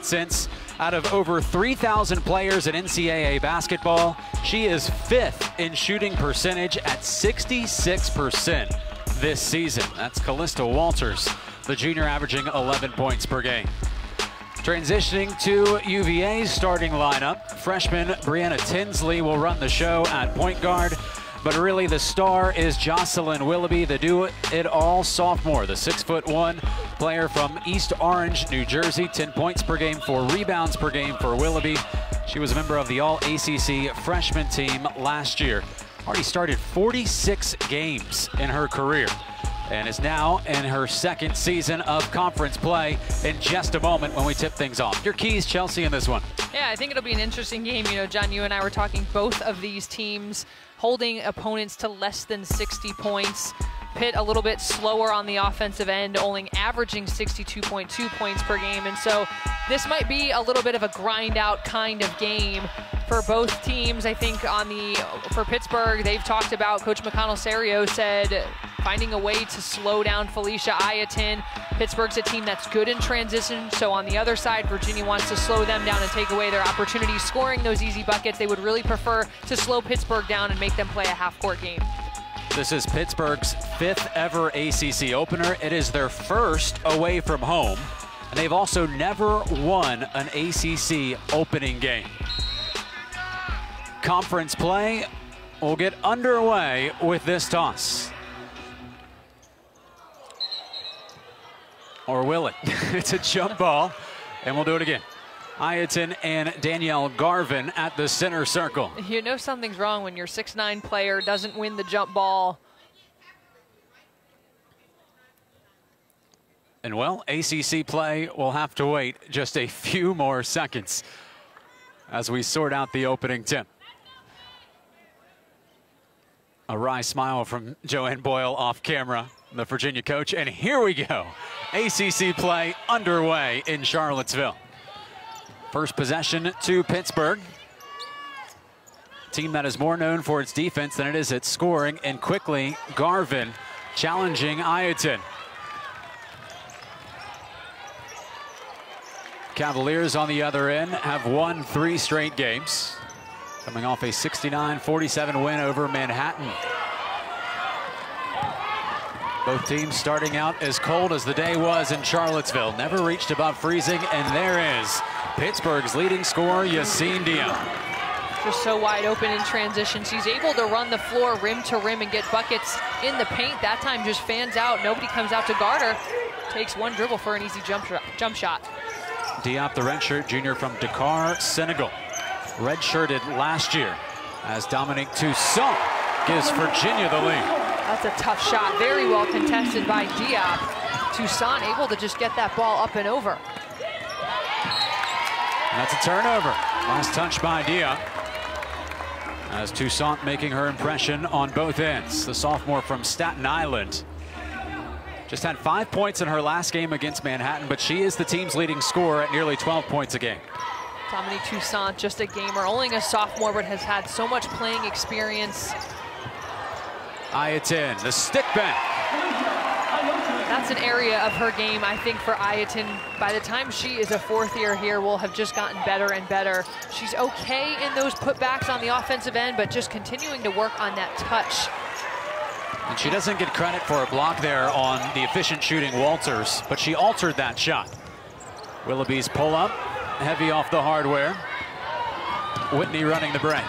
since out of over 3,000 players in NCAA basketball, she is 5th in shooting percentage at 66% this season. That's Callista Walters, the junior, averaging 11 points per game. Transitioning to UVA's starting lineup, freshman Brianna Tinsley will run the show at point guard. But really the star is Jocelyn Willoughby, the do-it-all sophomore, the 6'1" player from East Orange, New Jersey. 10 points per game, 4 rebounds per game for Willoughby. She was a member of the All-ACC freshman team last year. Already started 46 games in her career and is now in her 2nd season of conference play. In just a moment when we tip things off. Your keys, Chelsea, in this one. Yeah, I think it'll be an interesting game. You know, John, you and I were talking both of these teams holding opponents to less than 60 points. Pitt a little bit slower on the offensive end, only averaging 62.2 points per game. And so this might be a little bit of a grind out kind of game for both teams. I think for Pittsburgh, they've talked about, Coach McConnell-Serio said, finding a way to slow down Felicia Ayatin. Pittsburgh's a team that's good in transition, so on the other side, Virginia wants to slow them down and take away their opportunities scoring those easy buckets. They would really prefer to slow Pittsburgh down and make them play a half-court game. This is Pittsburgh's 5th ever ACC opener. It is their 1st away from home, and they've also never won an ACC opening game. Conference play will get underway with this toss. Or will it? It's a jump ball, and we'll do it again. Ayatin and Danielle Garvin at the center circle. You know something's wrong when your 6'9" player doesn't win the jump ball. And well, ACC play will have to wait just a few more seconds as we sort out the opening tip. A wry smile from Joanne Boyle off camera, the Virginia coach, and here we go. ACC play underway in Charlottesville. First possession to Pittsburgh. Team that is more known for its defense than it is its scoring, and quickly Garvin challenging Ayatin. Cavaliers on the other end have won 3 straight games, coming off a 69-47 win over Manhattan. Both teams starting out as cold as the day was in Charlottesville. Never reached above freezing, and there is Pittsburgh's leading scorer, Yassine Dia. Just so wide open in transition. She's able to run the floor rim to rim and get buckets in the paint. That time just fans out. Nobody comes out to guard her. Takes one dribble for an easy jump shot. Diop, the redshirt junior from Dakar, Senegal. Redshirted last year as Dominique Toussaint gives Virginia the lead. That's a tough shot, very well contested by Diop. Toussaint able to just get that ball up and over. And that's a turnover. Last touch by Diop. As Toussaint making her impression on both ends. The sophomore from Staten Island. Just had 5 points in her last game against Manhattan, but she is the team's leading scorer at nearly 12 points a game. Dominique Toussaint, just a gamer, only a sophomore, but has had so much playing experience. Ayatin, the stick back. That's an area of her game, I think, for Ayatin. By the time she is a 4th year here, will have just gotten better and better. She's okay in those putbacks on the offensive end, but just continuing to work on that touch. And she doesn't get credit for a block there on the efficient shooting Walters, but she altered that shot. Willoughby's pull up, heavy off the hardware. Whitney running the break.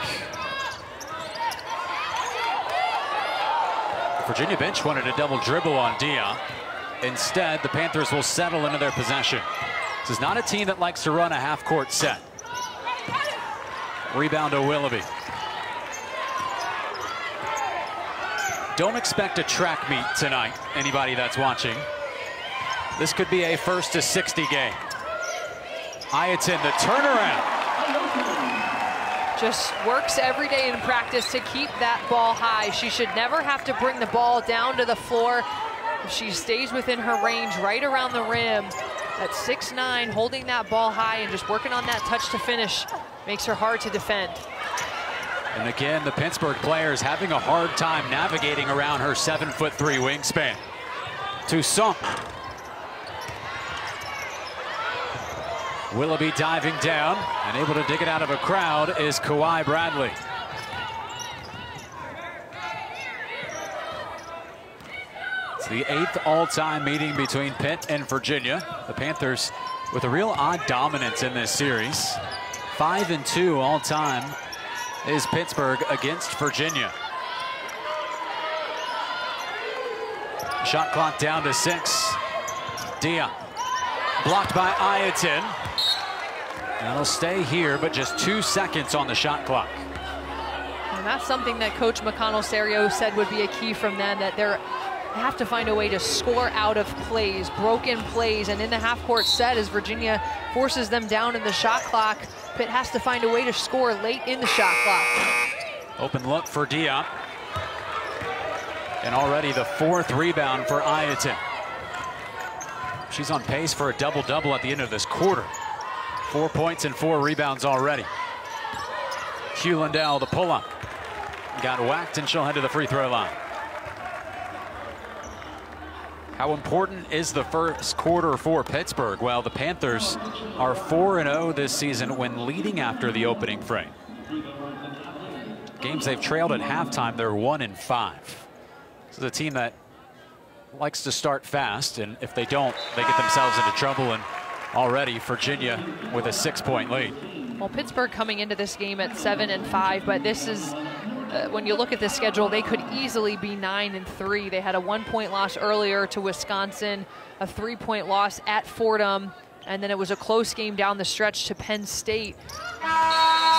The Virginia bench wanted a double dribble on Dia. Instead, the Panthers will settle into their possession. This is not a team that likes to run a half-court set. Rebound to Willoughby. Don't expect a track meet tonight, anybody that's watching. This could be a 1st to 60 game. Ayatin, the turnaround. Just works every day in practice to keep that ball high. She should never have to bring the ball down to the floor. If she stays within her range right around the rim, at 6'9", holding that ball high and just working on that touch to finish makes her hard to defend. And again, the Pittsburgh players having a hard time navigating around her 7'3" wingspan. Toussaint. Willoughby diving down, and able to dig it out of a crowd is Kawhi Bradley. It's the 8th all-time meeting between Pitt and Virginia. The Panthers with a real odd dominance in this series. 5-2 all-time is Pittsburgh against Virginia. Shot clock down to 6. Dia blocked by Ayatin. That'll stay here, but just 2 seconds on the shot clock. And that's something that Coach McConnell-Serio said would be a key from them, that they have to find a way to score out of plays, broken plays, and in the half-court set, as Virginia forces them down in the shot clock, Pitt has to find a way to score late in the shot clock. Open look for Dia. And already the 4th rebound for Ayatin. She's on pace for a double-double at the end of this quarter. 4 points and 4 rebounds already. Hugh Lindell, the pull-up. Got whacked, and she'll head to the free throw line. How important is the first quarter for Pittsburgh? Well, the Panthers are 4-0 this season when leading after the opening frame. Games they've trailed at halftime, they're 1-5. This is a team that likes to start fast, and if they don't, they get themselves into trouble. And already Virginia with a 6-point lead. Well, Pittsburgh coming into this game at 7-5, but this is, when you look at the schedule, they could easily be 9-3. They had a 1-point loss earlier to Wisconsin, a 3-point loss at Fordham, and then it was a close game down the stretch to Penn State.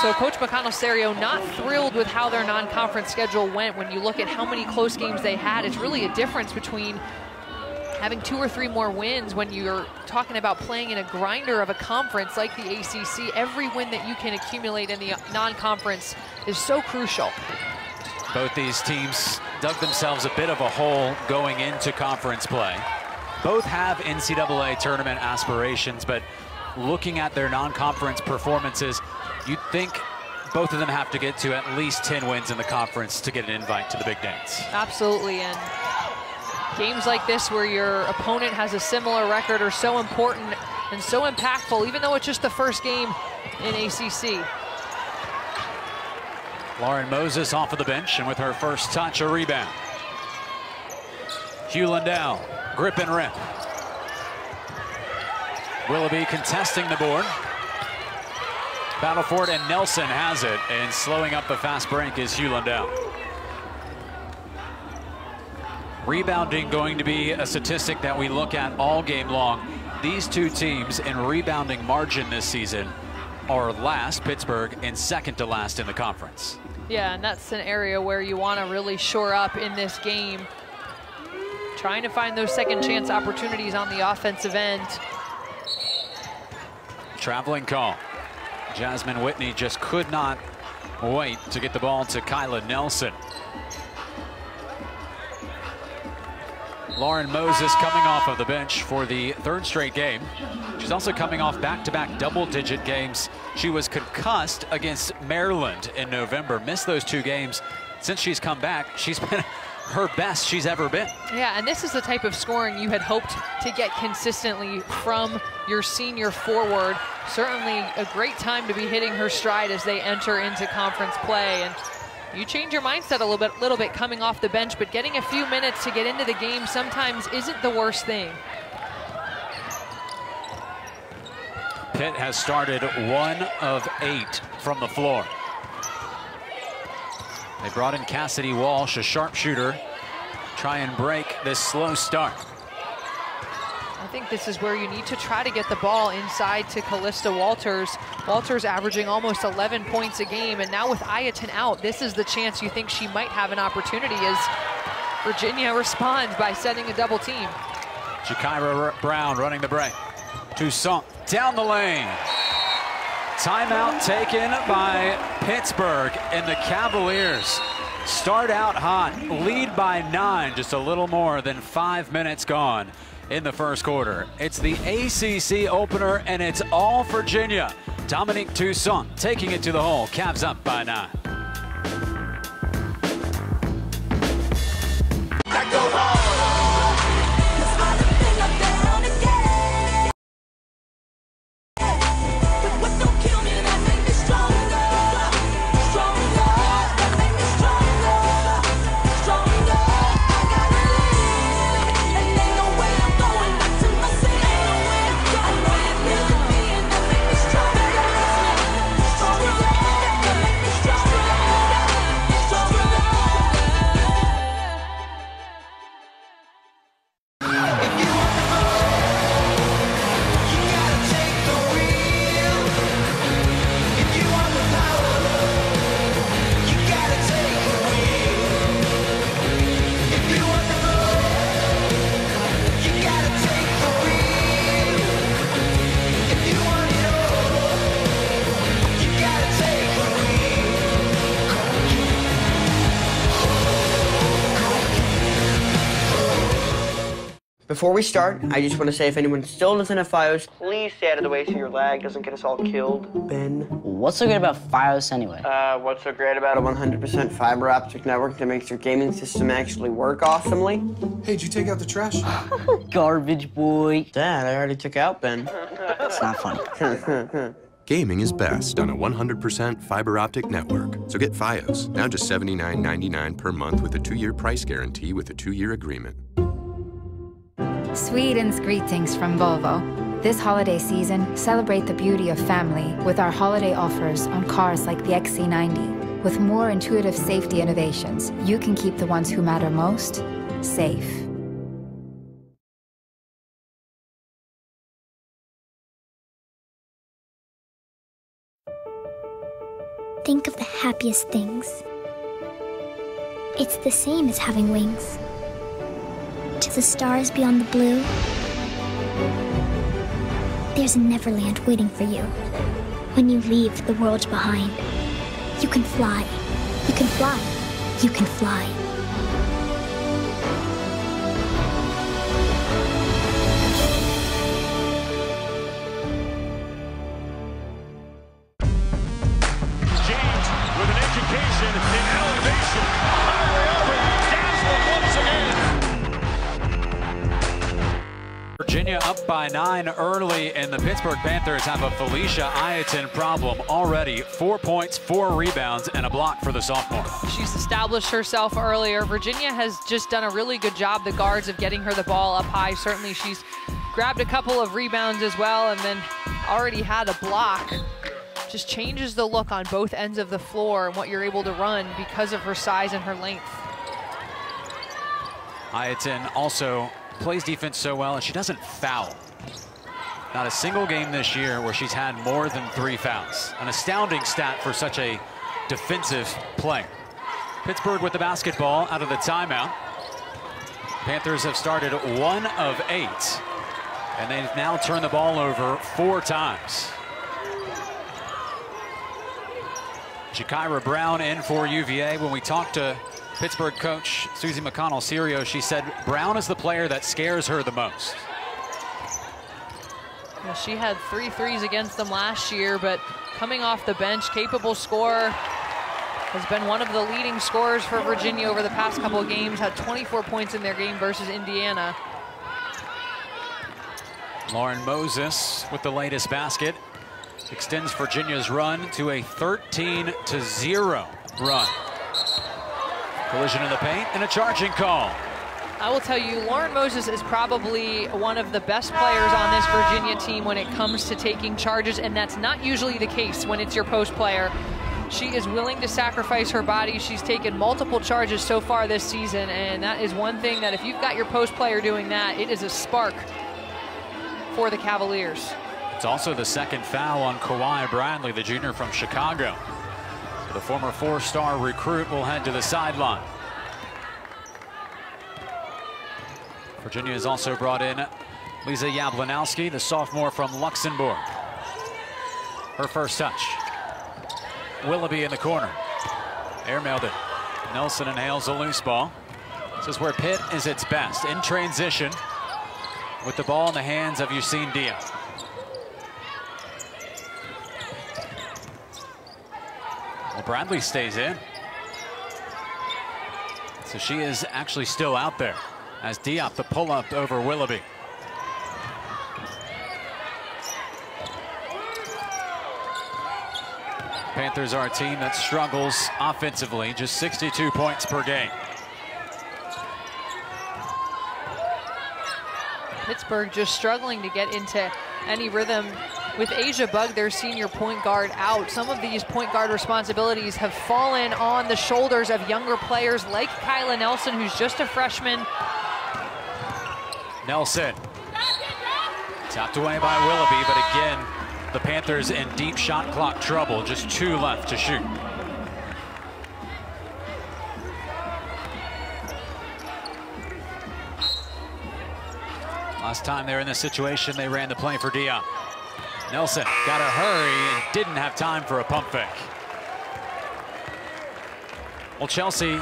So Coach McConnell-Serio not thrilled with how their non-conference schedule went. When you look at how many close games they had, it's really a difference between having 2 or 3 more wins when you're talking about playing in a grinder of a conference like the ACC. Every win that you can accumulate in the non-conference is so crucial. Both these teams dug themselves a bit of a hole going into conference play. Both have NCAA tournament aspirations, but looking at their non-conference performances, you'd think both of them have to get to at least 10 wins in the conference to get an invite to the big dance. Absolutely, and games like this where your opponent has a similar record are so important and so impactful, even though it's just the first game in ACC. Lauren Moses off of the bench, and with her first touch, a rebound. Hugh Lindell, grip and rip. Willoughby contesting the board. Battle for it, and Nelson has it, and slowing up the fast break is Hugh Lindell. Rebounding going to be a statistic that we look at all game long. These two teams in rebounding margin this season are last, Pittsburgh, and second to last in the conference. Yeah, and that's an area where you want to really shore up in this game. Trying to find those second chance opportunities on the offensive end. Traveling call. Jasmine Whitney just could not wait to get the ball to Kyla Nelson. Lauren Moses coming off of the bench for the 3rd straight game. She's also coming off back-to-back double-digit games. She was concussed against Maryland in November, missed those 2 games. Since she's come back, she's been her best she's ever been. Yeah, and this is the type of scoring you had hoped to get consistently from your senior forward. Certainly a great time to be hitting her stride as they enter into conference play. And you change your mindset a little bit coming off the bench, but getting a few minutes to get into the game sometimes isn't the worst thing. Pitt has started 1 of 8 from the floor. They brought in Cassidy Walsh, a sharpshooter, try and break this slow start. I think this is where you need to try to get the ball inside to Callista Walters. Walters averaging almost 11 points a game, and now with Ayatin out, this is the chance you think she might have an opportunity as Virginia responds by setting a double team. Shakira Brown running the break. Toussaint down the lane. Timeout taken by Pittsburgh, and the Cavaliers start out hot, lead by 9, just a little more than 5 minutes gone in the first quarter. It's the ACC opener, and it's all Virginia. Dominique Toussaint taking it to the hole. Cavs up by 9. Before we start, I just want to say if anyone still doesn't have Fios, please stay out of the way so your lag doesn't get us all killed. Ben? What's so good about Fios anyway? What's so great about a 100% fiber optic network that makes your gaming system actually work awesomely? Hey, did you take out the trash? Garbage boy. Dad, I already took out Ben. It's not funny. Gaming is best on a 100% fiber optic network. So get Fios, now just $79.99 per month with a 2-year price guarantee with a 2-year agreement. Sweden's greetings from Volvo. This holiday season, celebrate the beauty of family with our holiday offers on cars like the XC90. With more intuitive safety innovations, you can keep the ones who matter most safe. Think of the happiest things. It's the same as having wings. To the stars beyond the blue, there's a Neverland waiting for you. When you leave the world behind, you can fly. You can fly. You can fly. With an education in elevation. Highway over, dazzling once again. Virginia up by 9 early, and the Pittsburgh Panthers have a Felicia Ayaton problem already. 4 points, 4 rebounds, and a block for the sophomore. She's established herself earlier. Virginia has just done a really good job, the guards, of getting her the ball up high. Certainly she's grabbed a couple of rebounds as well, and then already had a block. Just changes the look on both ends of the floor and what you're able to run because of her size and her length. Ayaton also plays defense so well, and she doesn't foul. Not a single game this year where she's had more than 3 fouls. An astounding stat for such a defensive player. Pittsburgh with the basketball out of the timeout. Panthers have started 1 of 8, and they've now turned the ball over 4 times. Jakira Brown in for UVA. When we talked to Pittsburgh coach Susie McConnell-Serio, she said Brown is the player that scares her the most. Well, she had 3 threes against them last year, but coming off the bench, capable scorer, has been one of the leading scorers for Virginia over the past couple of games, had 24 points in their game versus Indiana. Lauren Moses with the latest basket extends Virginia's run to a 13-0 run. Collision in the paint and a charging call. I will tell you, Lauren Moses is probably one of the best players on this Virginia team when it comes to taking charges, and that's not usually the case when it's your post player. She is willing to sacrifice her body. She's taken multiple charges so far this season, and that is one thing that if you've got your post player doing that, it is a spark for the Cavaliers. It's also the second foul on Kawhi Bradley, the junior from Chicago. So the former 4-star recruit will head to the sideline. Virginia has also brought in Lisa Jablanowski, the sophomore from Luxembourg. Her first touch. Willoughby in the corner. Airmailed it. Nelson inhales a loose ball. This is where Pitt is its best, in transition with the ball in the hands of Yassine Diop. Well, Bradley stays in. So she is actually still out there as Diop the pull-up over Willoughby. Panthers are a team that struggles offensively, just 62 points per game. Pittsburgh just struggling to get into any rhythm. With Asia Bug, their senior point guard, out, some of these point guard responsibilities have fallen on the shoulders of younger players like Kyla Nelson, who's just a freshman. Nelson tapped away by Willoughby, but again, the Panthers in deep shot clock trouble. Just 2 left to shoot. Last time they were in this situation, they ran the play for Diop. Nelson got to hurry and didn't have time for a pump fake. Well, Chelsea,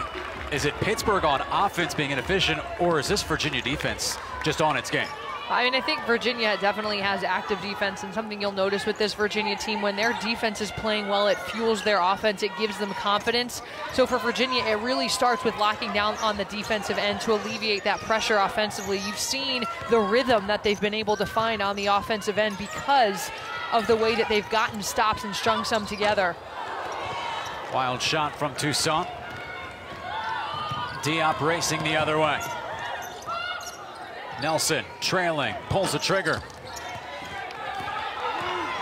is it Pittsburgh on offense being inefficient, or is this Virginia defense just on its game. I mean, I think Virginia definitely has active defense, and something you'll notice with this Virginia team, when their defense is playing well, it fuels their offense, it gives them confidence. So for Virginia, it really starts with locking down on the defensive end to alleviate that pressure offensively. You've seen the rhythm that they've been able to find on the offensive end because of the way that they've gotten stops and strung some together. Wild shot from Toussaint. Diop racing the other way. Nelson trailing, pulls the trigger.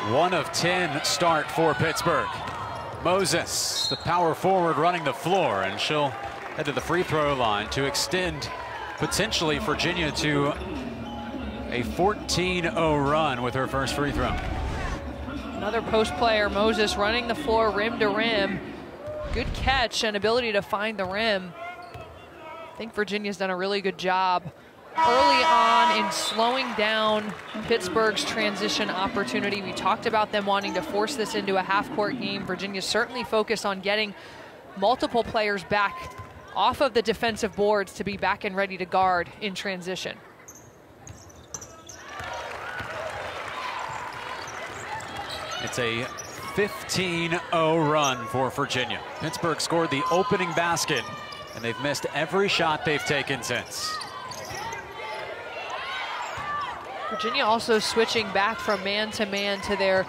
1 of 10 start for Pittsburgh. Moses, the power forward, running the floor, and she'll head to the free throw line to extend potentially Virginia to a 14-0 run with her first free throw. Another post player, Moses, running the floor rim to rim. Good catch and ability to find the rim. I think Virginia's done a really good job early on in slowing down Pittsburgh's transition opportunity. We talked about them wanting to force this into a half-court game. Virginia's certainly focused on getting multiple players back off of the defensive boards to be back and ready to guard in transition. It's a 15-0 run for Virginia. Pittsburgh scored the opening basket, and they've missed every shot they've taken since. Virginia also switching back from man-to-man to their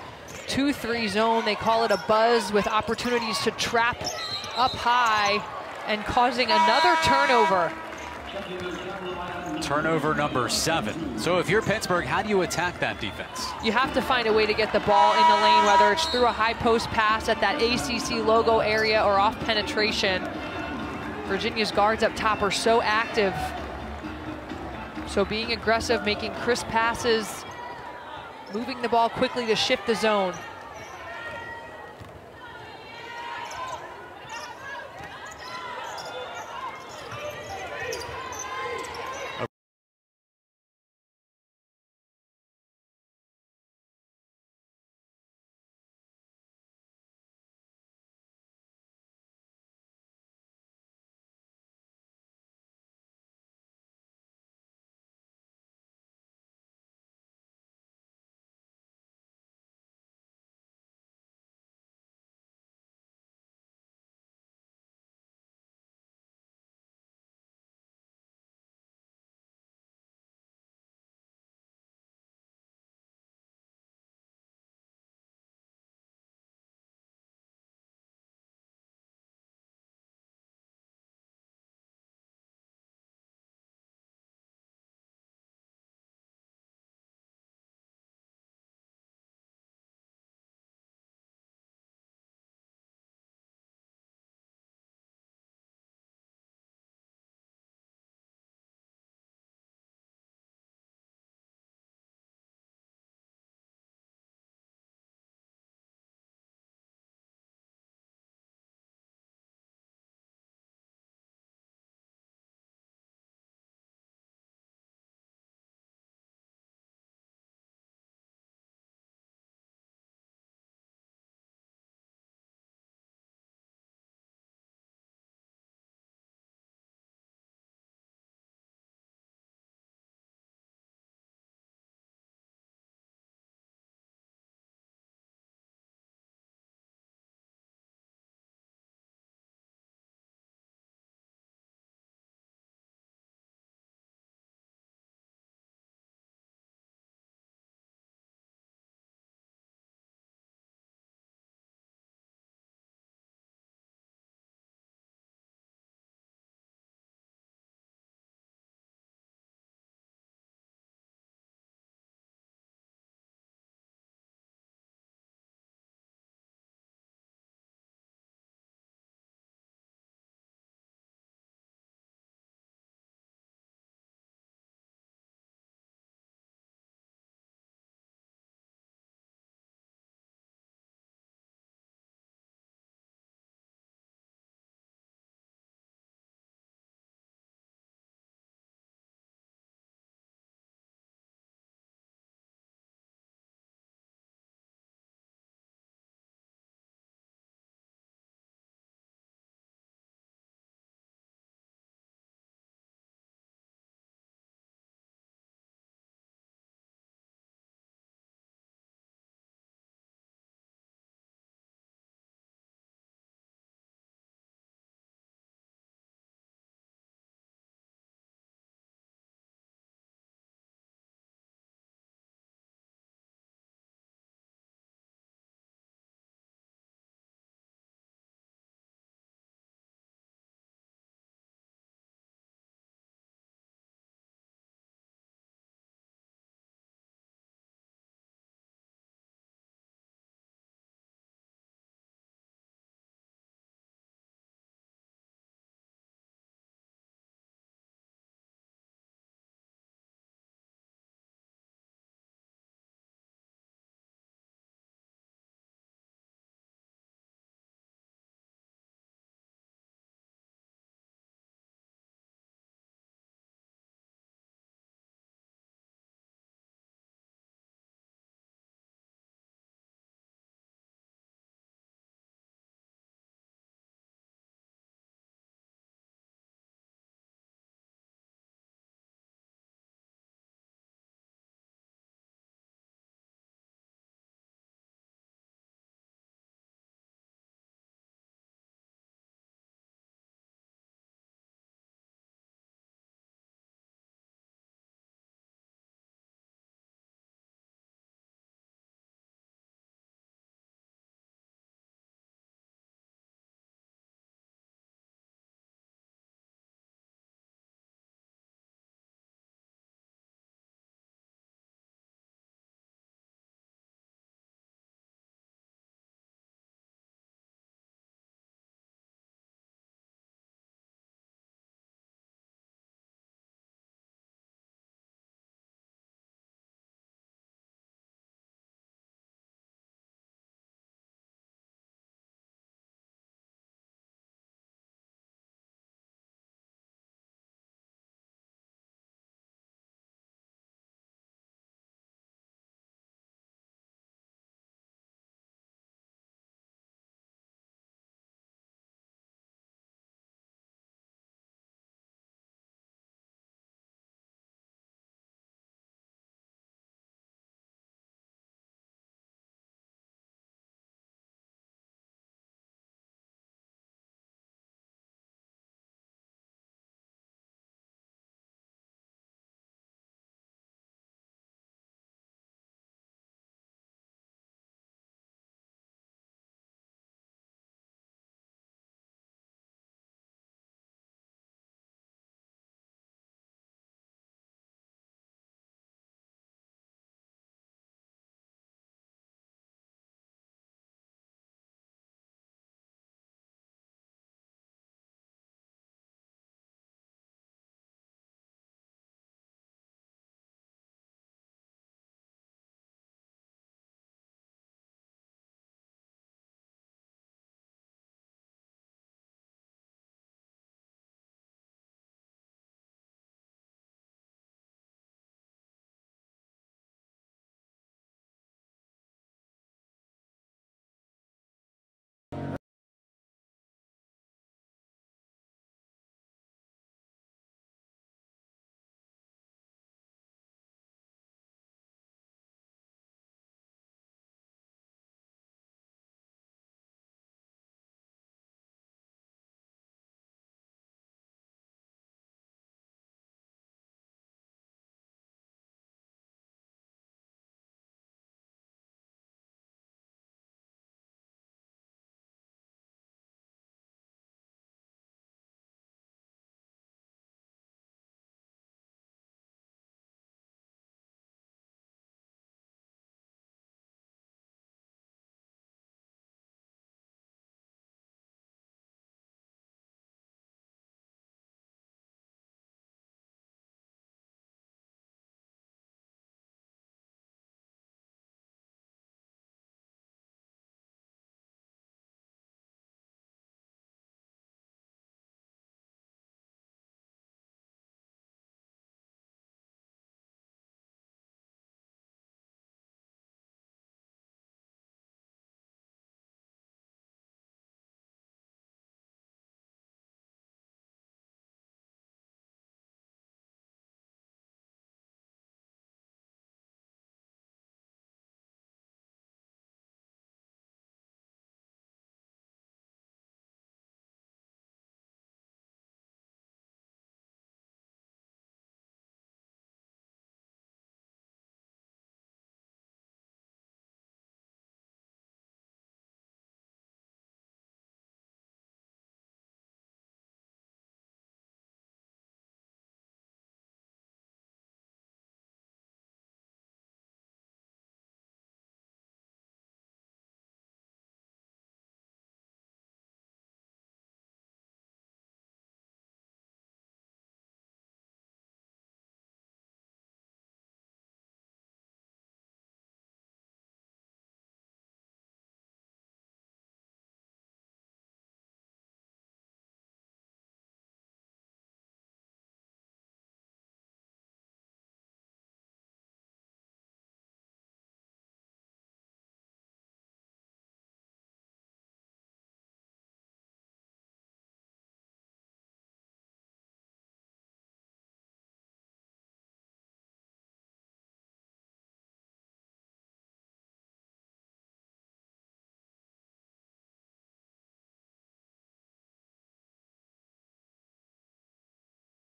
2-3 zone. They call it a buzz, with opportunities to trap up high and causing another turnover. Turnover number 7. So if you're Pittsburgh, how do you attack that defense? You have to find a way to get the ball in the lane, whether it's through a high post pass at that ACC logo area or off penetration. Virginia's guards up top are so active. So being aggressive, making crisp passes, moving the ball quickly to shift the zone.